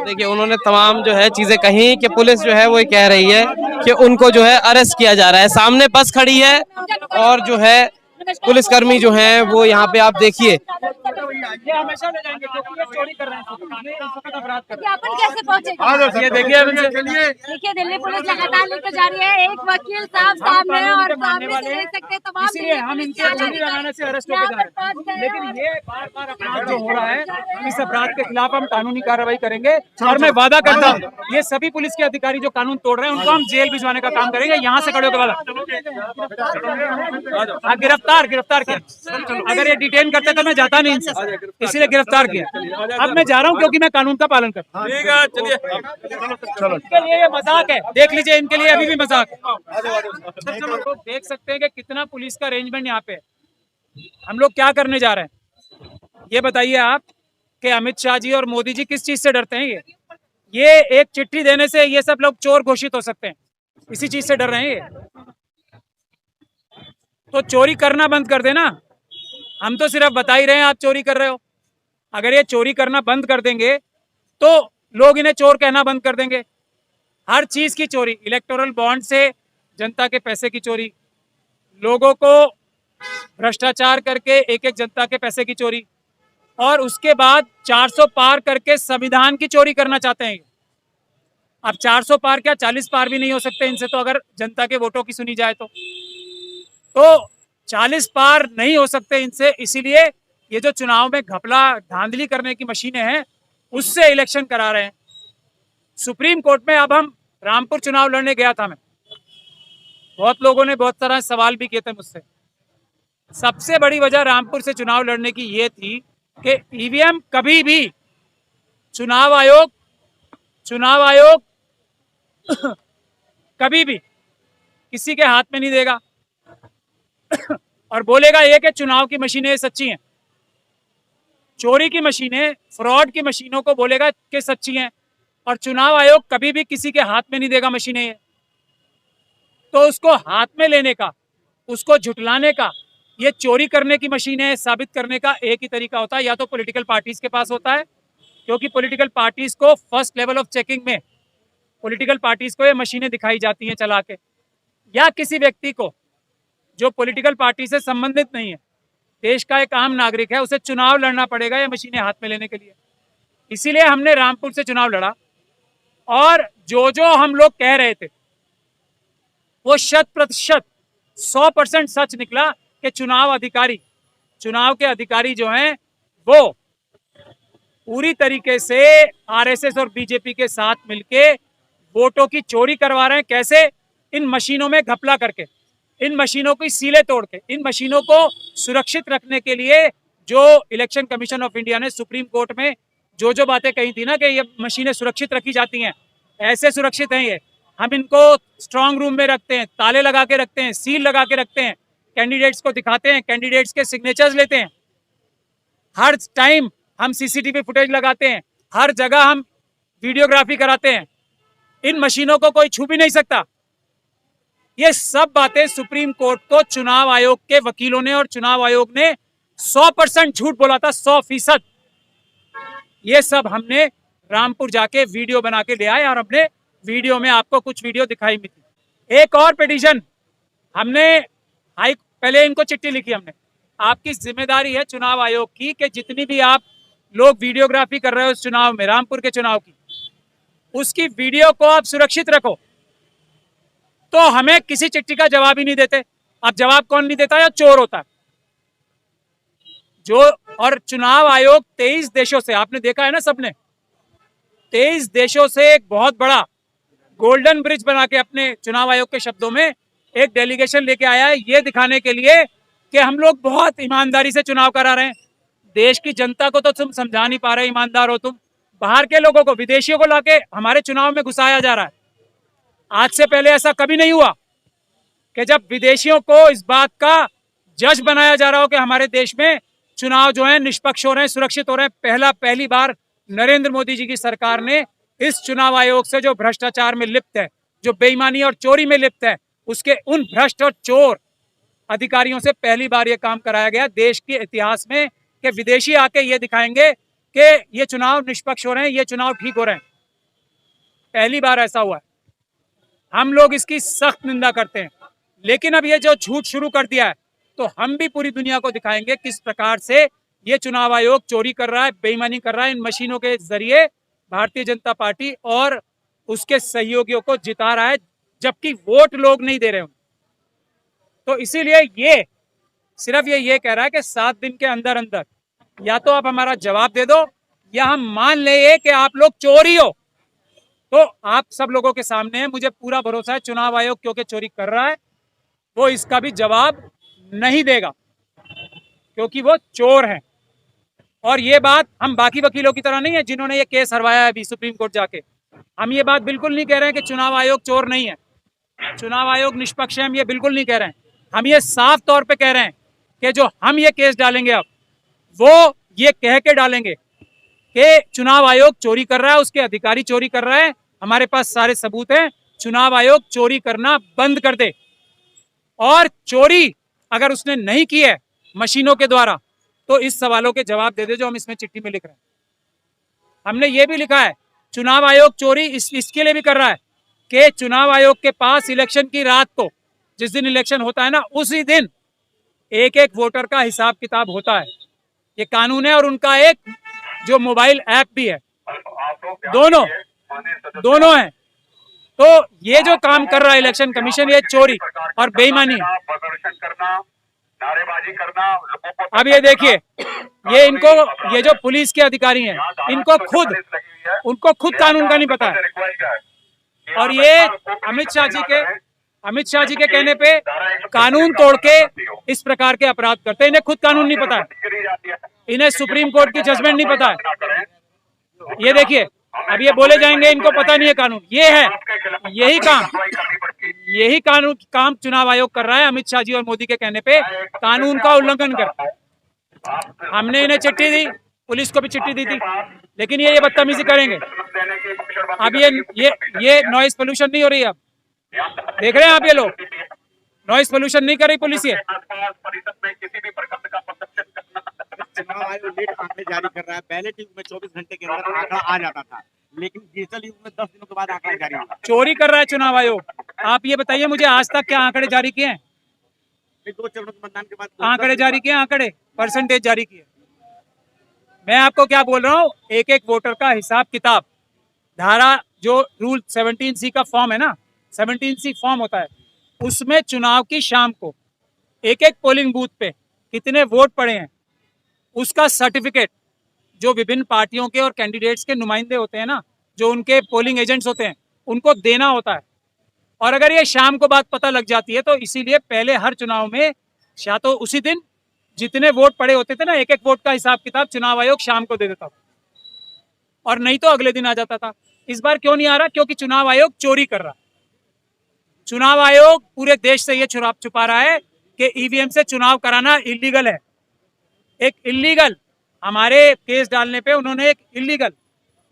देखिए उन्होंने तमाम जो है चीजें कही कि पुलिस जो है वो ये कह रही है कि उनको जो है अरेस्ट किया जा रहा है। सामने बस खड़ी है और जो है पुलिसकर्मी जो हैं वो यहाँ पे आप देखिए। ये हमेशा ले जाएंगे क्योंकि ये चोरी कर रहे हैं, अपराध कर रहे हैं। अपन कैसे पहुंचे? ये देखिए देखिए दिल्ली पुलिस लगातार लेकर जा रही है, एक वकील साहब सामने और सामने से देख सकते हैं तमाम इसीलिए हम इनके चोरी लगाने से अरेस्ट होकर जा रहे हैं। लेकिन ये बार बार अपराध जो हो रहा है, इस अपराध के खिलाफ हम कानूनी कार्रवाई करेंगे और मैं वादा करता हूँ ये सभी पुलिस के अधिकारी जो कानून तोड़ रहे हैं उनको हम जेल भिजवाने का काम करेंगे। यहाँ से खड़े होकर वादा गिरफ्तार किया। अगर ये डिटेन करते तो मैं जाता नहीं इनसे, इसीलिए गिरफ्तार किया। अब मैं जा रहा हूँ क्योंकि मैं कानून का पालन करता हूँ। ठीक है, चलिए चलो। इनके लिए ये मजाक है, देख लीजिए, इनके लिए अभी भी मजाक है। तो देख सकते हैं कि कितना पुलिस का अरेंजमेंट यहाँ पे है। हम लोग क्या करने जा रहे हैं ये बताइए आप, कि अमित शाह जी और मोदी जी किस चीज से डरते हैं? ये एक चिट्ठी देने से ये सब लोग चोर घोषित हो सकते हैं, इसी चीज से डर रहे हैं ये। तो चोरी करना बंद कर देना। हम तो सिर्फ बता ही रहे हैं आप चोरी कर रहे हो। अगर ये चोरी करना बंद कर देंगे तो लोग इन्हें चोर कहना बंद कर देंगे। हर चीज की चोरी, इलेक्टोरल बॉन्ड से जनता के पैसे की चोरी, लोगों को भ्रष्टाचार करके एक एक जनता के पैसे की चोरी, और उसके बाद 400 पार करके संविधान की चोरी करना चाहते हैं। अब 400 पार क्या 40 पार भी नहीं हो सकते इनसे, तो अगर जनता के वोटों की सुनी जाए तो 40 पार नहीं हो सकते इनसे। इसीलिए ये जो चुनाव में घपला धांधली करने की मशीनें हैं उससे इलेक्शन करा रहे हैं। सुप्रीम कोर्ट में अब हम रामपुर चुनाव लड़ने गया था मैं, बहुत लोगों ने बहुत सारा सवाल भी किए थे मुझसे। सबसे बड़ी वजह रामपुर से चुनाव लड़ने की ये थी कि ईवीएम कभी भी चुनाव आयोग कभी भी किसी के हाथ में नहीं देगा और बोलेगा ये कि चुनाव की मशीनें सच्ची हैं। चोरी की मशीनें, फ्रॉड की मशीनों को बोलेगा कि सच्ची हैं, और चुनाव आयोग कभी भी किसी के हाथ में नहीं देगा मशीनें। तो उसको हाथ में लेने का, उसको झुटलाने का, ये चोरी करने की मशीनें साबित करने का एक ही तरीका होता है, या तो पॉलिटिकल पार्टीज के पास होता है, क्योंकि पॉलिटिकल पार्टीज को फर्स्ट लेवल ऑफ चेकिंग में पॉलिटिकल पार्टीज को ये मशीनें दिखाई जाती हैं चला के, या किसी व्यक्ति को जो पॉलिटिकल पार्टी से संबंधित नहीं है, देश का एक आम नागरिक है, उसे चुनाव लड़ना पड़ेगा ये मशीनें हाथ में लेने के लिए। इसीलिए हमने रामपुर से चुनाव लड़ा, और जो हम लोग कह रहे थे वो 100% 100% सच निकला कि चुनाव के अधिकारी जो हैं वो पूरी तरीके से आरएसएस और बीजेपी के साथ मिलके वोटों की चोरी करवा रहे हैं। कैसे? इन मशीनों में घपला करके, इन मशीनों की सीलें तोड़ के, इन मशीनों को सुरक्षित रखने के लिए जो इलेक्शन कमीशन ऑफ इंडिया ने सुप्रीम कोर्ट में जो बातें कही थी ना कि ये मशीनें सुरक्षित रखी जाती हैं, ऐसे सुरक्षित हैं ये। हम इनको स्ट्रांग रूम में रखते हैं, ताले लगा के रखते हैं, सील लगा के रखते हैं, कैंडिडेट्स को दिखाते हैं, कैंडिडेट्स के सिग्नेचर्स लेते हैं, हर टाइम हम सीसीटीवी फुटेज लगाते हैं, हर जगह हम वीडियोग्राफी कराते हैं। इन मशीनों को कोई छू भी नहीं सकता। ये सब बातें सुप्रीम कोर्ट को चुनाव आयोग के वकीलों ने और चुनाव आयोग ने 100% झूठ बोला था, 100%। ये सब हमने रामपुर जाके वीडियो बना के ले आए, और हमने वीडियो में आपको कुछ वीडियो दिखाई भी थी। एक और पिटीशन हमने पहले इनको चिट्ठी लिखी हमने, आपकी जिम्मेदारी है चुनाव आयोग की कि जितनी भी आप लोग वीडियोग्राफी कर रहे हो इस चुनाव में, रामपुर के चुनाव की, उसकी वीडियो को आप सुरक्षित रखो। तो हमें किसी चिट्ठी का जवाब ही नहीं देते। अब जवाब कौन नहीं देता है? चोर होता है जो। और चुनाव आयोग 23 देशों से, आपने देखा है ना सबने, 23 देशों से एक बहुत बड़ा गोल्डन ब्रिज बना के अपने चुनाव आयोग के शब्दों में एक डेलीगेशन लेके आया है, ये दिखाने के लिए कि हम लोग बहुत ईमानदारी से चुनाव करा रहे हैं। देश की जनता को तो तुम समझा नहीं पा रहे ईमानदार हो तुम, बाहर के लोगों को, विदेशियों को लाके हमारे चुनाव में घुसाया जा रहा है। आज से पहले ऐसा कभी नहीं हुआ कि जब विदेशियों को इस बात का जज बनाया जा रहा हो कि हमारे देश में चुनाव जो है निष्पक्ष हो रहे हैं, सुरक्षित हो रहे हैं। पहली बार नरेंद्र मोदी जी की सरकार ने इस चुनाव आयोग से जो भ्रष्टाचार में लिप्त है, जो बेईमानी और चोरी में लिप्त है, उसके उन भ्रष्ट और चोर अधिकारियों से पहली बार ये काम कराया गया देश के इतिहास में, कि विदेशी आके ये दिखाएंगे कि ये चुनाव निष्पक्ष हो रहे हैं, ये चुनाव ठीक हो रहे हैं। पहली बार ऐसा हुआ है। हम लोग इसकी सख्त निंदा करते हैं, लेकिन अब ये जो झूठ शुरू कर दिया है तो हम भी पूरी दुनिया को दिखाएंगे किस प्रकार से ये चुनाव आयोग चोरी कर रहा है, बेईमानी कर रहा है। इन मशीनों के जरिए भारतीय जनता पार्टी और उसके सहयोगियों को जिता रहा है, जबकि वोट लोग नहीं दे रहे हैं। तो इसीलिए ये सिर्फ ये कह रहा है कि 7 दिन के अंदर अंदर या तो आप हमारा जवाब दे दो या हम मान ले कि आप लोग चोरी हो। तो आप सब लोगों के सामने है, मुझे पूरा भरोसा है चुनाव आयोग क्योंकि चोरी कर रहा है वो इसका भी जवाब नहीं देगा, क्योंकि वो चोर है। और ये बात हम बाकी वकीलों की तरह नहीं है जिन्होंने ये केस हरवाया है अभी सुप्रीम कोर्ट जाके। हम ये बात बिल्कुल नहीं कह रहे हैं कि चुनाव आयोग चोर नहीं है, चुनाव आयोग निष्पक्ष है, हम ये बिल्कुल नहीं कह रहे हैं। हम ये साफ तौर पे कह रहे हैं कि जो हम ये केस डालेंगे अब वो ये कह के डालेंगे कि चुनाव आयोग चोरी कर रहा है, उसके अधिकारी चोरी कर रहा है, हमारे पास सारे सबूत हैं। चुनाव आयोग चोरी करना बंद कर दे, और चोरी अगर उसने नहीं की है मशीनों के द्वारा तो इस सवालों के जवाब दे दे जो हम इसमें चिट्ठी में लिख रहे हैं। हमने ये भी लिखा है चुनाव आयोग चोरी इसके लिए भी कर रहा है कि चुनाव आयोग के पास इलेक्शन की रात को, जिस दिन इलेक्शन होता है ना, उसी दिन एक एक वोटर का हिसाब किताब होता है। ये कानून है, और उनका एक जो मोबाइल ऐप भी है, दोनों हैं। तो ये जो काम कर रहा है इलेक्शन कमीशन, ये चोरी और बेईमानी है। अब ये देखिए, ये इनको, ये जो पुलिस के अधिकारी हैं, उनको खुद कानून का नहीं पता है। और ये अमित शाह जी के कहने पे कानून तोड़ के इस प्रकार के अपराध करते हैं। इन्हें खुद कानून नहीं पता है, इन्हें सुप्रीम कोर्ट की जजमेंट नहीं पता है। ये देखिए, अब ये बोले जाएंगे इनको पता नहीं है कानून। ये है, यही काम चुनाव आयोग कर रहा है अमित शाह जी और मोदी के कहने पे, कानून का उल्लंघन कर। हमने इन्हें चिट्ठी दी, पुलिस को भी चिट्ठी दी थी, लेकिन ये बदतमीजी करेंगे। अब ये नॉइज पोल्यूशन नहीं हो रही है, अब देख रहे हैं आप, ये लोग नॉइज पोल्यूशन नहीं कर रही पुलिस। ये चुनाव आयोग लेट आंकड़े जारी कर रहा है। बैलेट युग में 24 घंटे के अंदर आंकड़ा आ जाता था, लेकिन डिजिटल युग में 10 दिनों के बाद आंकड़ा जारी होगा। चोरी कर रहा है चुनाव आयोग। आप ये बताइए मुझे, आज तक क्या आंकड़े जारी किए हैं? 2 चरणों के मतदान के बाद आंकड़े जारी किए, आंकड़े परसेंटेज जारी किए। मैं आपको क्या बोल रहा हूँ, एक एक वोटर का हिसाब किताब, धारा जो रूल 17C का फॉर्म है ना, 17C फॉर्म होता है, उसमें चुनाव की शाम को एक एक पोलिंग बूथ पे कितने वोट पड़े हैं उसका सर्टिफिकेट, जो विभिन्न पार्टियों के और कैंडिडेट्स के नुमाइंदे होते हैं ना, जो उनके पोलिंग एजेंट्स होते हैं, उनको देना होता है। और अगर ये शाम को बात पता लग जाती है तो इसीलिए पहले हर चुनाव में या तो उसी दिन जितने वोट पड़े होते थे ना, एक एक वोट का हिसाब किताब चुनाव आयोग शाम को दे देता था, और नहीं तो अगले दिन आ जाता था। इस बार क्यों नहीं आ रहा? क्योंकि चुनाव आयोग चोरी कर रहा है। चुनाव आयोग पूरे देश से ये छुपा रहा है कि ईवीएम से चुनाव कराना इलीगल है। एक इलीगल, हमारे केस डालने पे उन्होंने एक इलीगल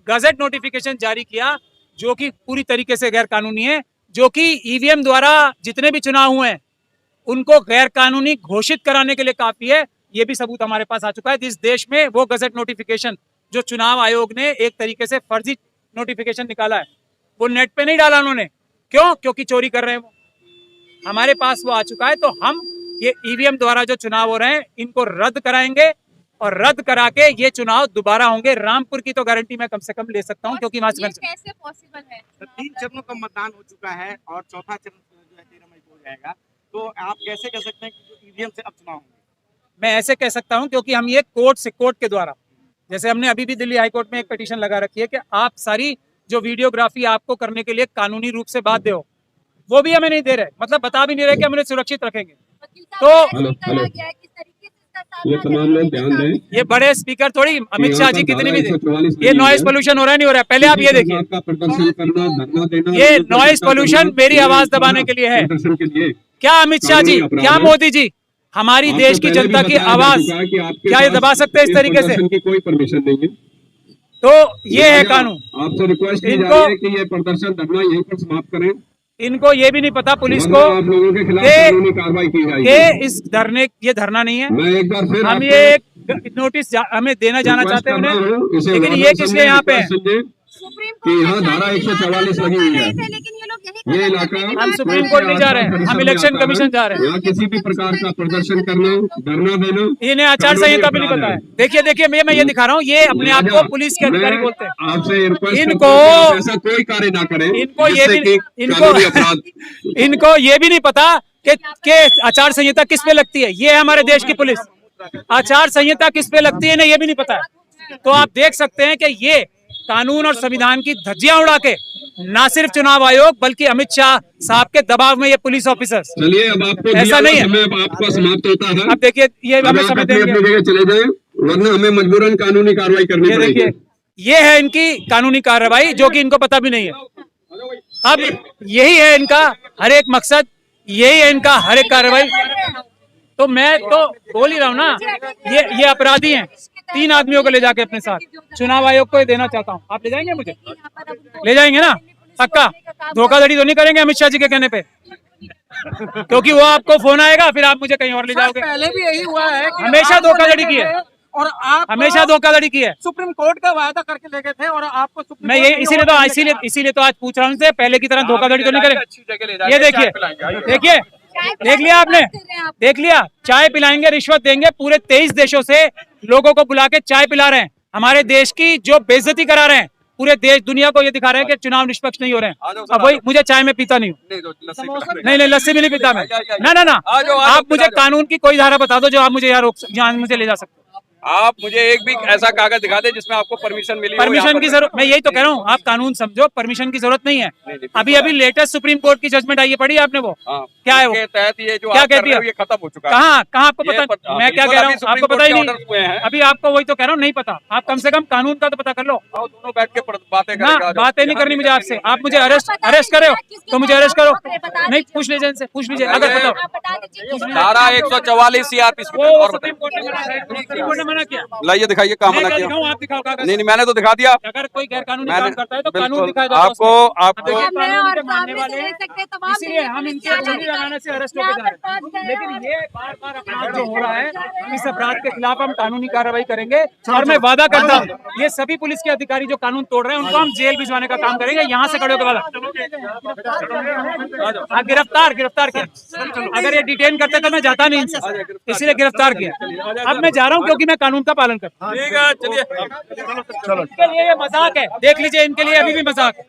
गजट नोटिफिकेशन जारी किया जो कि पूरी तरीके से गैर कानूनी है, जो कि ईवीएम द्वारा जितने भी चुनाव हुए हैं उनको गैर कानूनी घोषित कराने के लिए काफी है। ये भी सबूत हमारे पास आ चुका है। इस देश में वो गजट नोटिफिकेशन जो चुनाव आयोग ने एक तरीके से फर्जी नोटिफिकेशन निकाला है, वो नेट पे नहीं डाला उन्होंने। क्यों? क्योंकि चोरी कर रहे हैं वो। हमारे पास वो आ चुका है। तो हम ये ईवीएम द्वारा जो चुनाव हो रहे हैं इनको रद्द कराएंगे, और रद्द करा के ये चुनाव दोबारा होंगे। रामपुर की तो गारंटी मैं कम से कम ले सकता हूँ, क्योंकि वहां से कैसे पॉसिबल है? 3 चरणों का मतदान हो चुका है और चौथा चरण जो है 13 मई को हो जाएगा। तो आप कैसे कह सकते हैं कि जो ईवीएम से अब चुनाव होंगे? मैं ऐसे कह सकता हूं क्योंकि हम ये कोर्ट के द्वारा, जैसे हमने अभी भी दिल्ली हाईकोर्ट में एक पिटीशन लगा रखी है कि आप सारी जो वीडियोग्राफी आपको करने के लिए कानूनी रूप से बाध्य हो, वो भी हमें नहीं दे रहे, मतलब बता भी नहीं रहे कि हम उन्हें सुरक्षित रखेंगे। तो ये तमाम लोग ध्यान दें, ये बड़े स्पीकर थोड़ी अमित शाह जी कितने भी दे, ये नॉइज पोल्यूशन हो रहा है नहीं हो रहा है? पहले आप ये देखिए, ये नॉइज पोल्यूशन मेरी आवाज दबाने के लिए है। क्या अमित शाह जी, क्या मोदी जी हमारी देश की जनता की आवाज क्या ये दबा सकते हैं इस तरीके से? कोई परमिशन नहीं है। तो ये है कानून। आपसे रिक्वेस्ट की जा रही है कि ये प्रदर्शन धरना यहीं पर समाप्त करें। इनको ये भी नहीं पता पुलिस को आप लोगों के खिलाफ कानूनी कार्रवाई की जाएगी। कि इस धरने, ये धरना नहीं है। मैं एक बार फिर हम ये एक नोटिस हमें देना जाना चाहते हैं उन्हें, लेकिन ये किस लिए यहाँ पे है? कि यहाँ धारा 144 लगी हुई है। लेकिन ये लोग यही ये इलाका हम सुप्रीम कोर्ट नहीं जा रहे हैं, हम इलेक्शन कमीशन जा रहे हैं। यहाँ किसी भी प्रकार का प्रदर्शन करना, धरना देना, इन्हें आचार संहिता भी नहीं पता है। देखिए देखिए, मैं ये दिखा रहा हूँ, ये अपने आप को पुलिस के अधिकारी बोलते हैं। आपसे रिक्वेस्ट इनको करता हूं कि ऐसा कोई कार्य ना करें इनको ये जिससे भी कि कानूनी अपराध इनको ये भी नहीं पता कि आचार संहिता किस पे लगती है। ये है हमारे देश की पुलिस, आचार संहिता किस पे लगती है इन्हें ये भी नहीं पता है। तो आप देख सकते हैं कि ये कानून और संविधान की धज्जियां उड़ा के ना सिर्फ चुनाव आयोग बल्कि अमित शाह साहब के दबाव में ये पुलिस ऑफिसर्स, चलिए अब आपको ऐसा नहीं है। समय अब आपका समाप्त होता है। अब देखिए ये अब हमें आप समय अपनी देंगे। अपनी जगह चले जाएं, वरना हमें मजबूरन कानूनी कार्रवाई करनी ये पड़ेगी। देखिए, ये है इनकी कानूनी कार्रवाई जो कि इनको पता भी नहीं है। अब यही है इनका हर एक मकसद, यही है इनका हर एक कार्रवाई। तो मैं तो बोल ही रहा हूँ ना, ये अपराधी हैं। 3 आदमियों को ले जाके अपने साथ चुनाव आयोग को ये देना चाहता हूँ। आप ले जाएंगे मुझे? ले जाएंगे ना पक्का? धोखाधड़ी तो नहीं करेंगे अमित शाह जी के कहने पे? क्योंकि वो आपको फोन आएगा फिर आप मुझे कहीं और ले जाओगे। पहले भी यही हुआ है कि हमेशा आपको धोखाधड़ी लेके की है। गए और आप हमेशा धोखाधड़ी की है। सुप्रीम कोर्ट का वायदा करके लेके थे और आपको सुप्रीम मैं कोर्ट ये ने इसीलिए order तो लेके इसीलिए तो आज पूछ रहा हूँ इनसे, पहले की तरह धोखाधड़ी तो नहीं करेंगे। ये देखिए देखिए, देख लिया आपने, देख लिया, चाय पिलाएंगे, रिश्वत देंगे। पूरे 23 देशों से लोगों को बुला के चाय पिला रहे हैं, हमारे देश की जो बेइज्जती करा रहे हैं। पूरे देश दुनिया को ये दिखा रहे हैं कि चुनाव निष्पक्ष नहीं हो रहे हैं। अब वही, मुझे चाय में पीता नहीं हूँ, नहीं लस्सी भी नहीं पीता मैं। ना आप मुझे कानून की कोई धारा बता दो जो आप मुझे यहाँ मुझे ले जा सकते हो। आप मुझे एक भी ऐसा कागज दिखा दे जिसमें आपको परमिशन मिली हो। परमिशन की जरूरत, मैं यही तो कह रहा हूँ, आप कानून समझो, परमिशन की जरूरत नहीं है। अभी लेटेस्ट सुप्रीम कोर्ट की जजमेंट आई है, पढ़ी आपने वो? क्या है वो? तहत ये जो क्या आप कर कहती रहे हो है? ये खत्म हो चुका है। कहाँ आपको पता? मैं क्या कह रहा हूँ आपको पता ही नहीं। अभी आपको वही तो कह रहा हूँ, नहीं पता। आप कम से कम कानून का तो पता कर लो। दोनों बैठ के बातें ना बातें नहीं करनी मुझे आपसे। आप मुझे अरेस्ट करे हो तो मुझे अरेस्ट करो, नहीं पूछ लीजिए इनसे, पूछ लीजिए अगर बताओ। धारा 144 सीआरपीसी वो सुप्रीम कोर्ट ने मना किया। लाइए दिखाइए कहाँ मना किया। आप दिखाओ कागज। नहीं मैंने तो दिखा दिया। अगर कोई गैर कानूनी काम करता है तो कानून दिखाया जाता है आपको कानून के मानने वाले हैं, इसीलिए हम इनके चोरी लगाने से अरेस्ट होकर जा रहे हैं। लेकिन ये बार अपराध जो हो रहा है, इस अपराध के खिलाफ हम कानूनी कार्रवाई करेंगे। और मैं वादा करता हूँ, ये सभी पुलिस के अधिकारी जो कानून तोड़ रहे हैं उनको हम जेल भिजवाने का काम करेंगे। यहाँ से खड़े होकर वादा, गिरफ्तार किया। अगर ये डिटेन करते तो मैं जाता नहीं इनसे, इसीलिए गिरफ्तार किया। अब मैं जा रहा हूँ क्योंकि मैं कानून का पालन करता हूँ। ठीक है, चलिए इनके लिए ये मजाक है, देख लीजिए, इनके लिए अभी भी मजाक है।